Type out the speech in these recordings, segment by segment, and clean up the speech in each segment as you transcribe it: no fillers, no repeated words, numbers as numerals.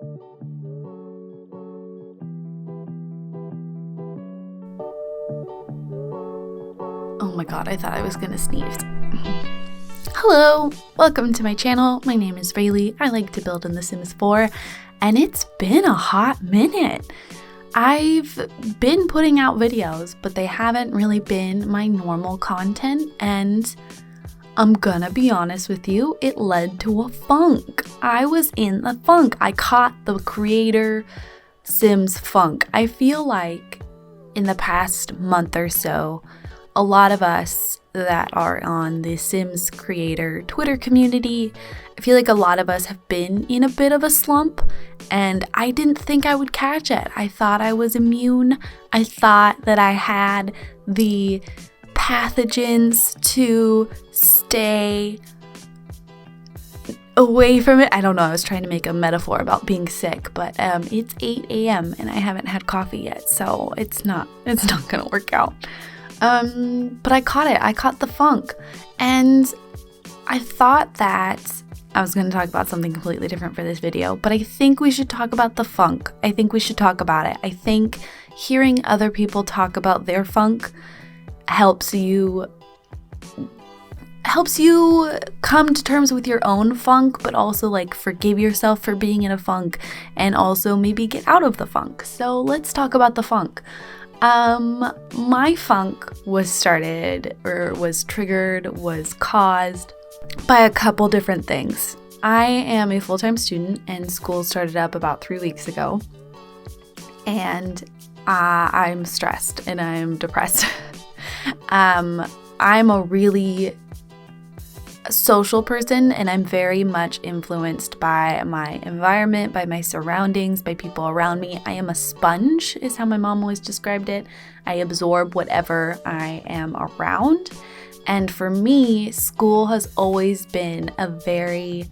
Oh my god, I thought I was gonna sneeze. Hello, welcome to my channel. My name is Rayleigh. I like to build in The Sims 4, and it's been a hot minute. I've been putting out videos, but they haven't really been my normal content, and I'm gonna be honest with you, it led to a funk. I was in the funk. I caught the creator Sims funk. I feel like in the past month or so, a lot of us that are on the Sims creator Twitter community, I feel like a lot of us have been in a bit of a slump, and I didn't think I would catch it. I thought I was immune. I thought that I had the pathogens to stay away from it. I don't know, I was trying to make a metaphor about being sick, but it's 8 a.m. and I haven't had coffee yet, so it's not gonna work out. But I caught it. I caught the funk. And I thought that I was going to talk about something completely different for this video, but I think we should talk about the funk. I think we should talk about it. I think hearing other people talk about their funk helps you come to terms with your own funk, but also like forgive yourself for being in a funk and also maybe get out of the funk. So let's talk about the funk. My funk was caused by a couple different things. I am a full-time student and school started up about 3 weeks ago, and I'm stressed and I'm depressed. I'm a really social person, and I'm very much influenced by my environment, by my surroundings, by people around me. I am a sponge, is how my mom always described it. I absorb whatever I am around. And for me, school has always been a very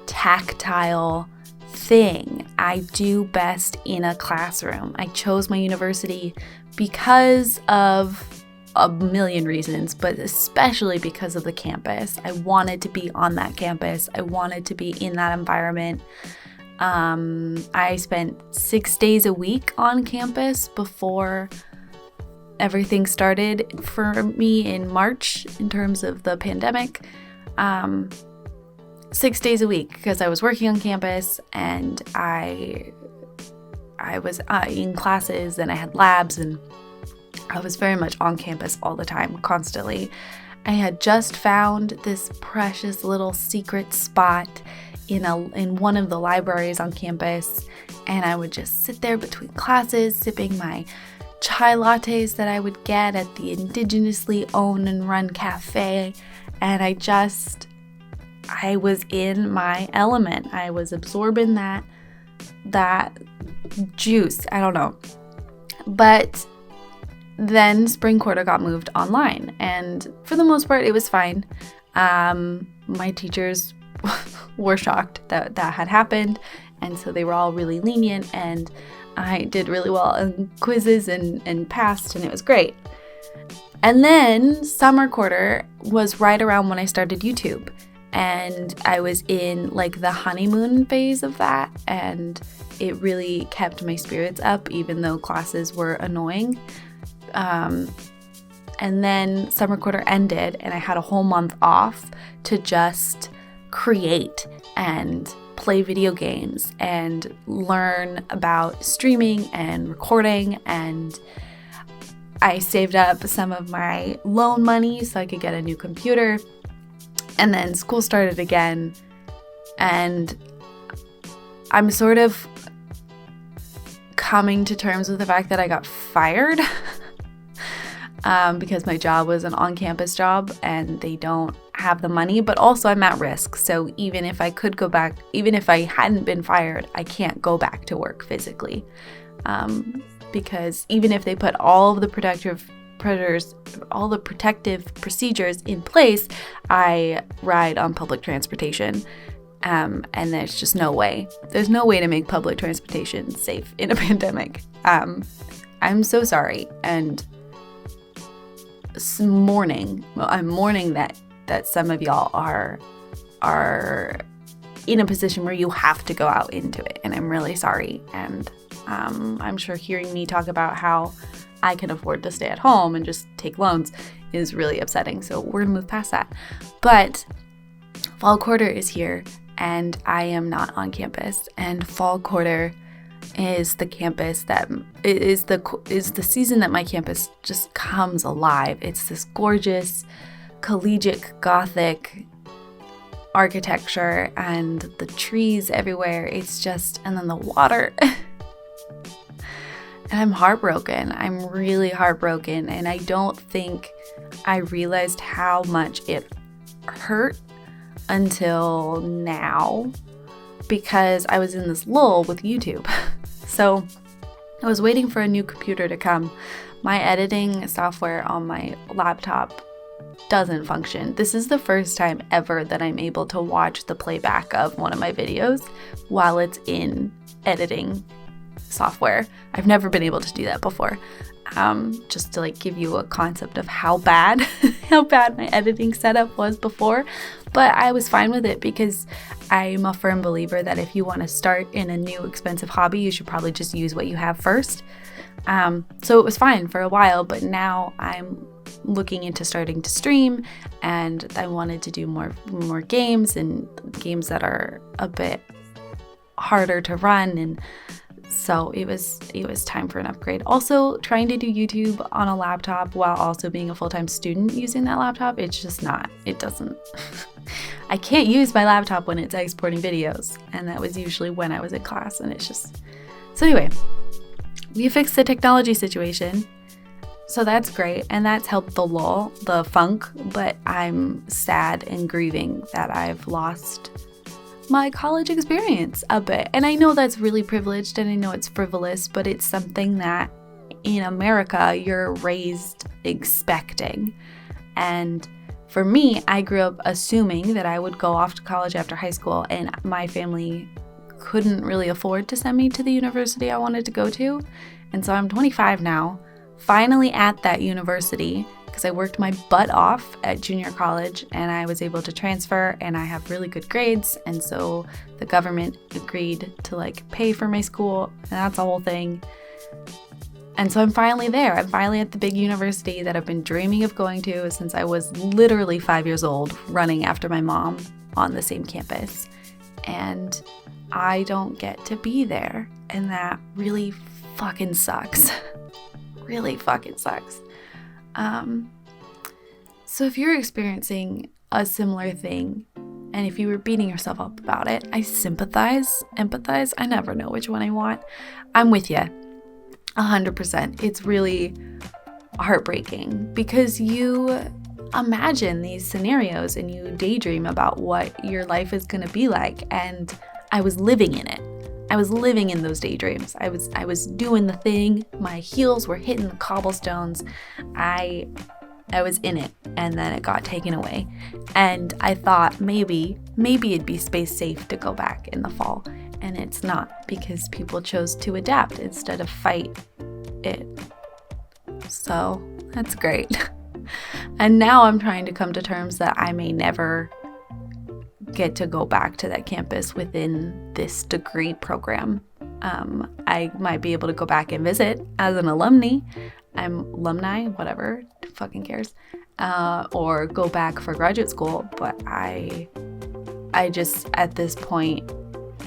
tactile thing. I do best in a classroom. I chose my university because of a million reasons, but especially because of the campus. I wanted to be on that campus. I wanted to be in that environment. I spent 6 days a week on campus before everything started for me in March in terms of the pandemic. 6 days a week because I was working on campus, and I was in classes, and I had labs, and I was very much on campus all the time, constantly. I had just found this precious little secret spot in one of the libraries on campus, and I would just sit there between classes, sipping my chai lattes that I would get at the indigenously owned and run cafe, and I was in my element. I was absorbing that juice. I don't know. But then spring quarter got moved online, and for the most part, it was fine. My teachers were shocked that had happened, and so they were all really lenient, and I did really well in quizzes and passed, and it was great. And then summer quarter was right around when I started YouTube, and I was in like the honeymoon phase of that, and it really kept my spirits up even though classes were annoying. And then summer quarter ended, and I had a whole month off to just create and play video games and learn about streaming and recording, and I saved up some of my loan money so I could get a new computer. And then school started again, and I'm sort of coming to terms with the fact that I got fired because my job was an on-campus job and they don't have the money, but also I'm at risk. So even if I could go back, even if I hadn't been fired, I can't go back to work physically, because even if they put all of the protective procedures in place, I ride on public transportation, and there's just no way. There's no way to make public transportation safe in a pandemic. I'm so sorry, and I'm mourning that some of y'all are in a position where you have to go out into it. And I'm really sorry. And I'm sure hearing me talk about how I can afford to stay at home and just take loans is really upsetting. So we're gonna move past that. But fall quarter is here and I am not on campus. And fall quarter is the campus that is the season that my campus just comes alive. It's this gorgeous collegiate Gothic architecture and the trees everywhere. It's just, and then the water. And I'm heartbroken. I'm really heartbroken. And I don't think I realized how much it hurt until now, because I was in this lull with YouTube. So I was waiting for a new computer to come. My editing software on my laptop doesn't function. This is the first time ever that I'm able to watch the playback of one of my videos while it's in editing software. I've never been able to do that before. Just to like give you a concept of how bad my editing setup was before. But I was fine with it because I'm a firm believer that if you want to start in a new expensive hobby, you should probably just use what you have first. So it was fine for a while, but now I'm looking into starting to stream, and I wanted to do more games, and games that are a bit harder to run, and so it was time for an upgrade. Also, trying to do YouTube on a laptop while also being a full-time student using that laptop, it's just not, it doesn't, I can't use my laptop when it's exporting videos, and that was usually when I was in class, and it's just, so anyway, we fixed the technology situation, so that's great, and that's helped the lull, the funk, but I'm sad and grieving that I've lost my college experience a bit. And I know that's really privileged and I know it's frivolous, but it's something that in America you're raised expecting. And for me, I grew up assuming that I would go off to college after high school, and my family couldn't really afford to send me to the university I wanted to go to. And so I'm 25 now, finally at that university, because I worked my butt off at junior college and I was able to transfer, and I have really good grades, and so the government agreed to like pay for my school, and that's a whole thing. And so I'm finally there. I'm finally at the big university that I've been dreaming of going to since I was literally 5 years old, running after my mom on the same campus. And I don't get to be there, and that really fucking sucks. Really fucking sucks. So if you're experiencing a similar thing, and if you were beating yourself up about it, I sympathize, empathize, I never know which one I want. I'm with you, 100%. It's really heartbreaking because you imagine these scenarios and you daydream about what your life is going to be like, and I was living in it. I was living in those daydreams. I was doing the thing. My heels were hitting the cobblestones. I was in it, and then it got taken away. And I thought maybe it'd be space safe to go back in the fall, and it's not, because people chose to adapt instead of fight it. So that's great. And now I'm trying to come to terms that I may never get to go back to that campus within this degree program. I might be able to go back and visit as an alumni, whatever, fucking cares, or go back for graduate school, but I just, at this point,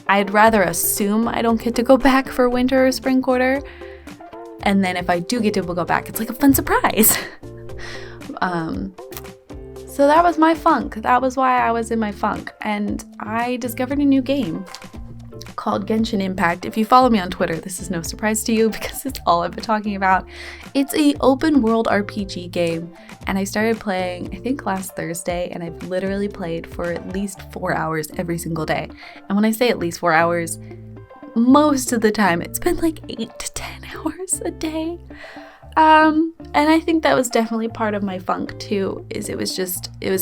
I'd rather assume I don't get to go back for winter or spring quarter, and then if I do get to go back, it's like a fun surprise. So that was my funk. That was why I was in my funk. And I discovered a new game called Genshin Impact. If you follow me on Twitter, this is no surprise to you because it's all I've been talking about. It's an open world RPG game. And I started playing, I think last Thursday, and I've literally played for at least 4 hours every single day. And when I say at least 4 hours, most of the time it's been like 8 to 10 hours a day. And I think that was definitely part of my funk too, is it was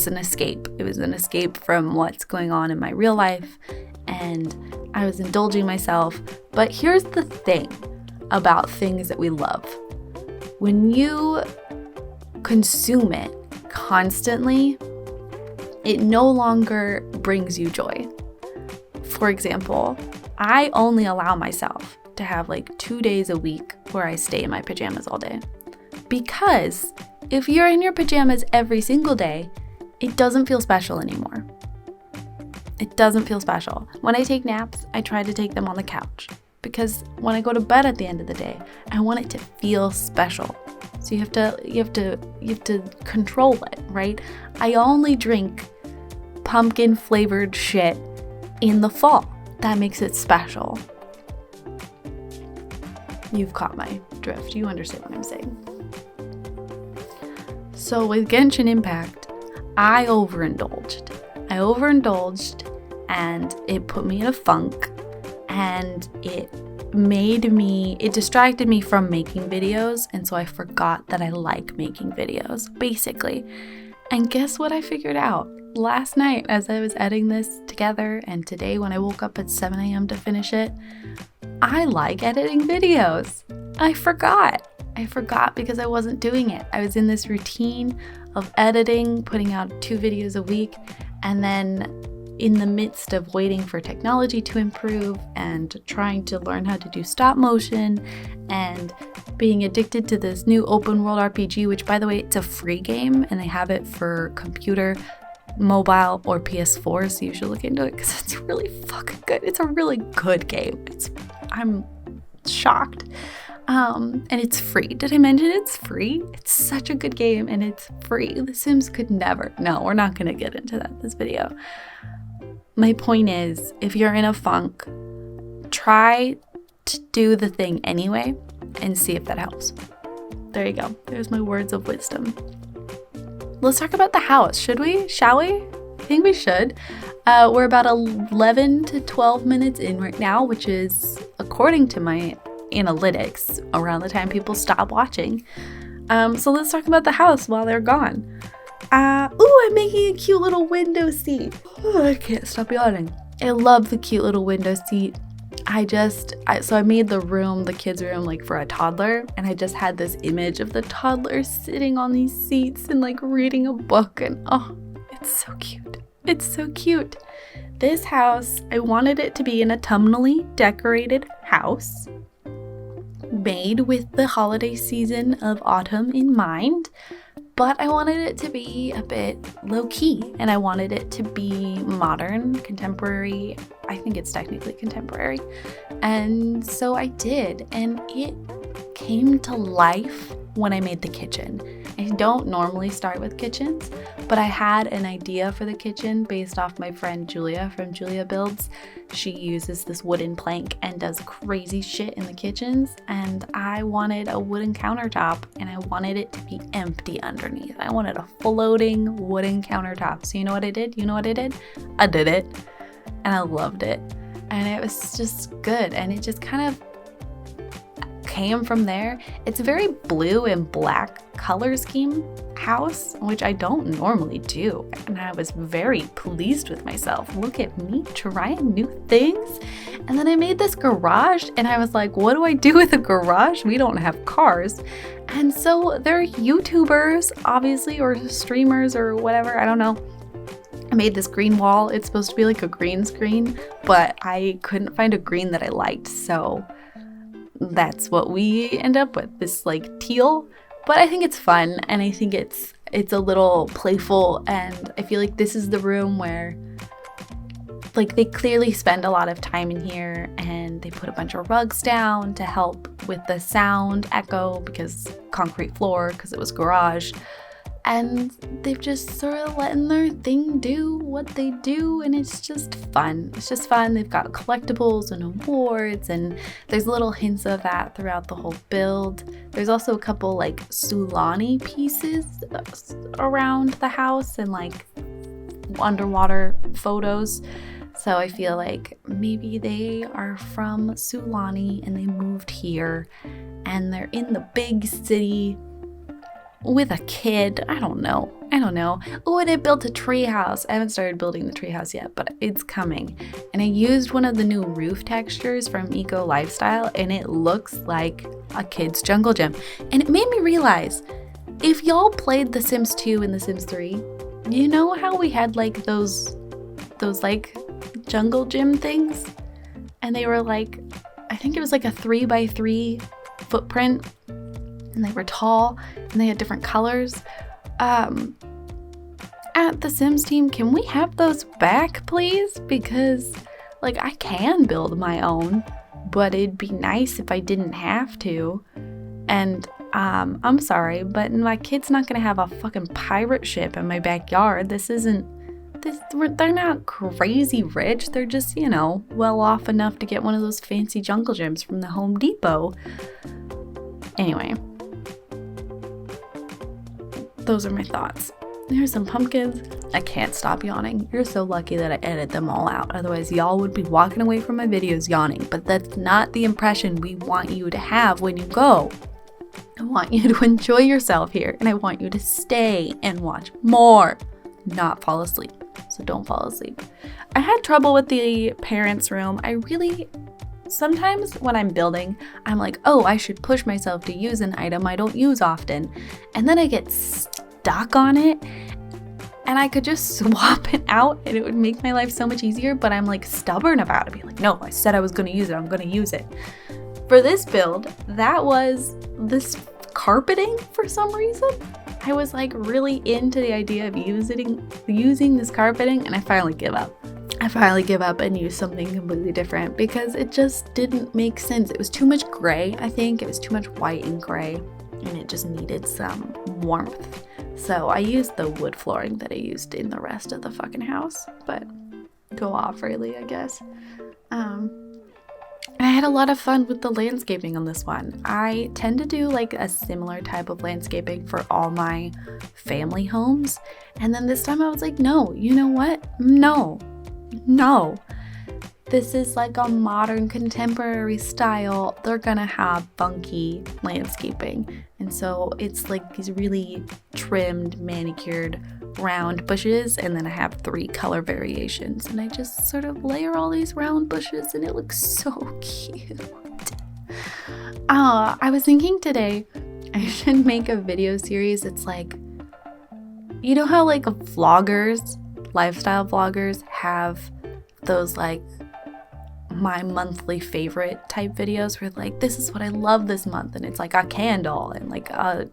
an escape. It was an escape from what's going on in my real life, and I was indulging myself. But here's the thing about things that we love. When you consume it constantly, it no longer brings you joy. for example, I only allow myself to have like 2 days a week where I stay in my pajamas all day. Because if you're in your pajamas every single day, it doesn't feel special anymore. It doesn't feel special. When I take naps, I try to take them on the couch. Because when I go to bed at the end of the day, I want it to feel special. So you have to control it, right? I only drink pumpkin flavored shit in the fall. That makes it special. You've caught my drift. You understand what I'm saying. So with Genshin Impact, I overindulged and it put me in a funk, and it distracted me from making videos, and so I forgot that I like making videos, basically. And guess what I figured out last night as I was editing this together, and today when I woke up at 7 a.m. to finish it? I like editing videos. I forgot because I wasn't doing it. I was in this routine of editing, putting out 2 videos a week, and then in the midst of waiting for technology to improve and trying to learn how to do stop motion and being addicted to this new open world RPG, which by the way, it's a free game and they have it for computer, mobile, or PS4, so you should look into it because it's really fucking good. It's a really good game. I'm shocked. And it's free. Did I mention it's free? It's such a good game and it's free. The Sims could never. No, we're not going to get into that this video. My point is, if you're in a funk, try to do the thing anyway and see if that helps. There you go. There's my words of wisdom. Let's talk about the house. Shall we? I think we should. We're about 11 to 12 minutes in right now, which is, according to my analytics, around the time people stop watching. So let's talk about the house while they're gone. I'm making a cute little window seat. I can't stop yawning. I love the cute little window seat. So I made the kids' room like for a toddler, and I just had this image of the toddler sitting on these seats and like reading a book, and oh, it's so cute. It's so cute. This house, I wanted it to be an autumnally decorated house made with the holiday season of autumn in mind, but I wanted it to be a bit low-key, and I wanted it to be modern, contemporary. I think it's technically contemporary. And so I did, and it came to life when I made the kitchen. I don't normally start with kitchens, but I had an idea for the kitchen based off my friend Julia from Julia Builds. She uses this wooden plank and does crazy shit in the kitchens, and I wanted a wooden countertop, and I wanted it to be empty underneath. I wanted a floating wooden countertop. So you know what I did? I did it, and I loved it, and it was just good, and it just kind of came from there. It's a very blue and black color scheme house, which I don't normally do, and I was very pleased with myself. Look at me trying new things. And then I made this garage, and I was like, what do I do with a garage? We don't have cars. And so they're YouTubers, obviously, or streamers or whatever, I don't know. I made this green wall. It's supposed to be like a green screen, but I couldn't find a green that I liked, so that's what we end up with, this like teal. But I think it's fun, and I think it's a little playful, and I feel like this is the room where like they clearly spend a lot of time in here, and they put a bunch of rugs down to help with the sound echo because concrete floor, because it was garage. And they've just sort of letting their thing do what they do, and it's just fun. It's just fun. They've got collectibles and awards, and there's little hints of that throughout the whole build. There's also a couple like Sulani pieces around the house and like underwater photos. So I feel like maybe they are from Sulani and they moved here and they're in the big city with a kid. I don't know. Oh, and I built a tree house. I haven't started building the tree house yet, but it's coming. And I used one of the new roof textures from Eco Lifestyle, and it looks like a kid's jungle gym. And it made me realize, if y'all played The Sims 2 and The Sims 3, you know how we had like those like jungle gym things. And they were like, I think it was like a 3x3 footprint. And they were tall and they had different colors. At the Sims team, can we have those back, please? Because, like, I can build my own, but it'd be nice if I didn't have to. And, I'm sorry, but my kid's not gonna have a fucking pirate ship in my backyard. They're not crazy rich. They're just, well off enough to get one of those fancy jungle gyms from the Home Depot. Anyway, those are my thoughts. Here's some pumpkins. I can't stop yawning. You're so lucky that I edited them all out. Otherwise, y'all would be walking away from my videos yawning. But that's not the impression we want you to have when you go. I want you to enjoy yourself here. And I want you to stay and watch more. Not fall asleep. So don't fall asleep. I had trouble with the parents' room. Sometimes when I'm building, I'm like, oh, I should push myself to use an item I don't use often. And then I get stuck on it. And I could just swap it out and it would make my life so much easier. But I'm like stubborn about it. Be like, no, I said I was going to use it. I'm going to use it. For this build, that was this carpeting for some reason. I was like really into the idea of using this carpeting, and I finally give up. And use something completely different because it just didn't make sense. It was too much gray, I think. It was too much white and gray, and it just needed some warmth. So I used the wood flooring that I used in the rest of the fucking house, but go off really, I guess. And I had a lot of fun with the landscaping on this one. I tend to do like a similar type of landscaping for all my family homes. And then this time I was like, no, you know what? No. This is like a modern contemporary style. They're gonna have funky landscaping. And so it's like these really trimmed, manicured, round bushes, and then I have 3 color variations. And I just sort of layer all these round bushes and it looks so cute. I was thinking today I should make a video series. It's like, you know how like vloggers, lifestyle vloggers have those like my monthly favorite type videos where like, this is what I love this month, and it's like a candle and like a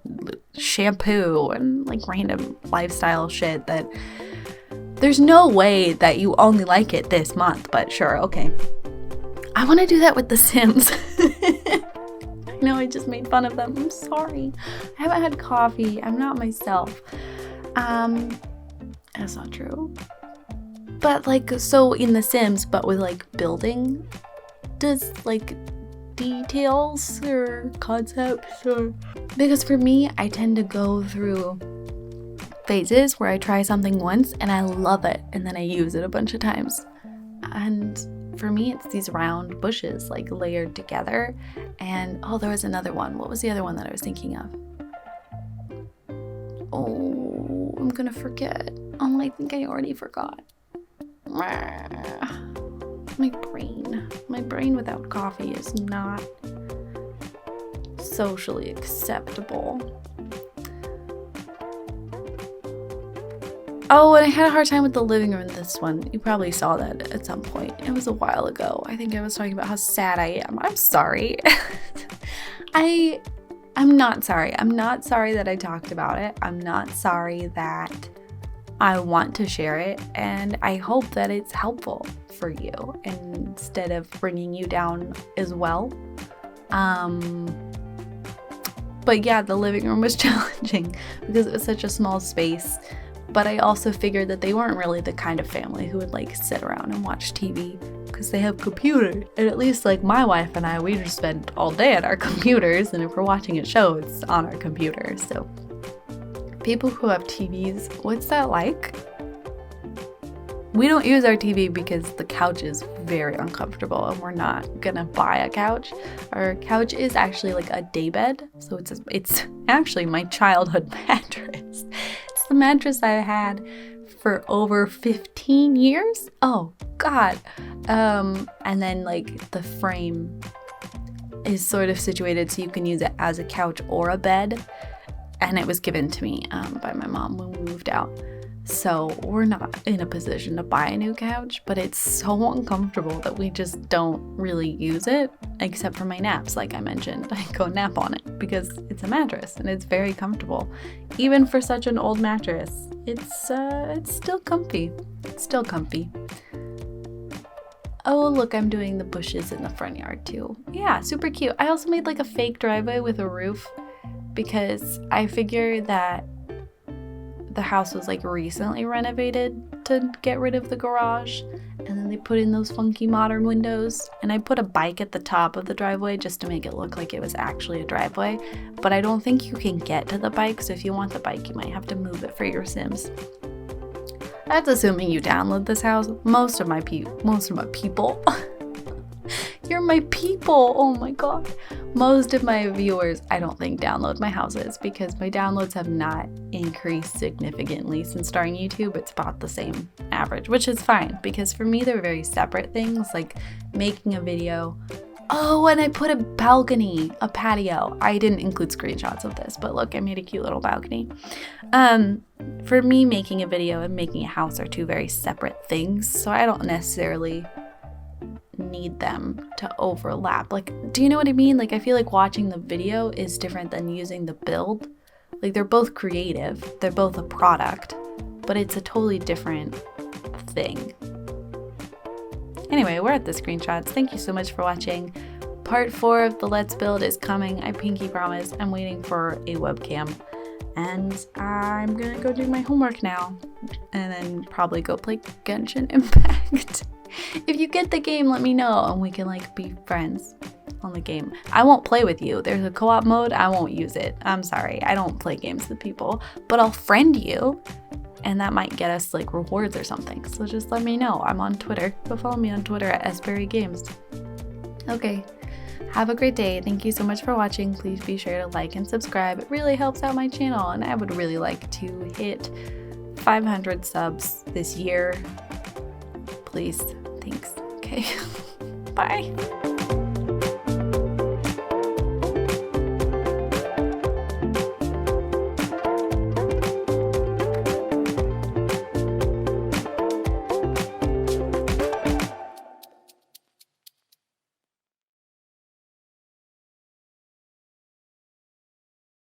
shampoo and like random lifestyle shit that there's no way that you only like it this month, but sure, okay. I want to do that with The Sims. I know I just made fun of them. I'm sorry. I haven't had coffee. I'm not myself. That's not true. But like, so in The Sims, but with like building, does like details or concepts or, because for me, I tend to go through phases where I try something once and I love it and then I use it a bunch of times. And for me, it's these round bushes like layered together. And oh, there was another one. What was the other one that I was thinking of? Oh, I'm gonna forget. Oh, I think I already forgot. My brain without coffee is not socially acceptable. Oh, and I had a hard time with the living room in this one. You probably saw that at some point. It was a while ago. I think I was talking about how sad I am. I'm sorry. I'm not sorry. I'm not sorry that I talked about it. I'm not sorry that I want to share it, and I hope that it's helpful for you instead of bringing you down as well. But yeah, the living room was challenging because it was such a small space, but I also figured that they weren't really the kind of family who would like sit around and watch TV because they have computers. And at least like my wife and I, we just spend all day at our computers, and if we're watching a show, it's on our computer. So people who have TVs, what's that like? We don't use our TV because the couch is very uncomfortable and we're not gonna buy a couch. Our couch is actually like a daybed, so it's actually my childhood mattress. It's the mattress I had for over 15 years. Oh God. And then like the frame is sort of situated so you can use it as a couch or a bed. And it was given to me by my mom when we moved out. So we're not in a position to buy a new couch, but it's so uncomfortable that we just don't really use it, except for my naps. Like I mentioned, I go nap on it because it's a mattress and it's very comfortable. Even for such an old mattress, it's still comfy. It's still comfy. Oh, look, I'm doing the bushes in the front yard too. Yeah, super cute. I also made like a fake driveway with a roof because I figured that the house was like recently renovated to get rid of the garage, and then they put in those funky modern windows, and I put a bike at the top of the driveway just to make it look like it was actually a driveway, but I don't think you can get to the bike, so if you want the bike you might have to move it for your Sims. That's assuming you download this house. Most of my people you're my people. Oh my god. Most of my viewers, I don't think, download my houses because my downloads have not increased significantly since starting YouTube. It's about the same average, which is fine because for me they're very separate things, like making a video. Oh, and I put a balcony, a patio. I didn't include screenshots of this, but look, I made a cute little balcony. For me, making a video and making a house are two very separate things, so I don't necessarily need them to overlap. Like, do you know what I mean? Like, I feel like watching the video is different than using the build. Like, they're both creative, they're both a product, but it's a totally different thing. Anyway, we're at the screenshots. Thank you so much for watching. Part 4 of the Let's Build is coming, I pinky promise. I'm waiting for a webcam, and I'm gonna go do my homework now, and then probably go play Genshin Impact. If you get the game, let me know and we can like be friends on the game. I won't play with you. There's a co-op mode. I won't use it. I'm sorry. I don't play games with people, but I'll friend you and that might get us like rewards or something. So just let me know. I'm on Twitter. Go follow me on Twitter at SberryGames. Okay. Have a great day. Thank you so much for watching. Please be sure to like and subscribe. It really helps out my channel and I would really like to hit 500 subs this year. Please. Thanks. Okay. Bye.